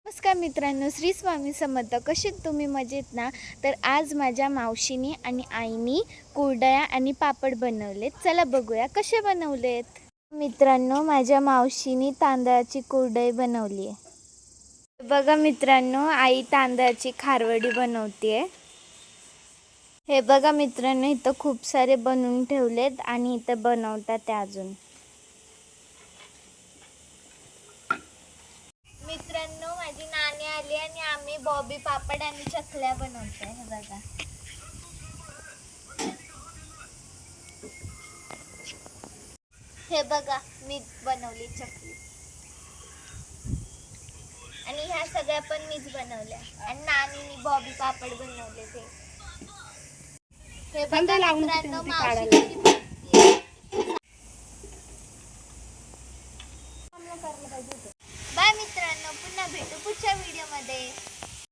नमस्कार मित्रांनो, श्री स्वामी समर्थ. कसे तुम्ही मजेत ना? तर आज माझ्या मावशीने आणि आईनी कुरडया आणि पापड बनवलेत. चला बघूया कसे बनवलेत. मित्रांनो, माझ्या मावशीने तांदळाची कुरडई बनवली आहे. बघा मित्रांनो, आई तांदळाची खारवडी बनवते. हे बघा मित्रांनो, इथं खूप सारे बनवून ठेवलेत आणि इथं बनवतात ते अजून. मित्रांनो, माझी नानी आली आणि आम्ही बॉबी पापड आणि चकल्या बनवतोय. हे बघा, हे बघा मी बनवली चकली आणि ह्या सगळ्या पण मीच बनवल्या आणि नानीने बॉबी पापड बनवले ते. हे बघा मित्रांनो, मावशी कशी बनवते. बाय मित्रांनो, पुन्हा भेटू पुढच्या व्हिडिओमध्ये.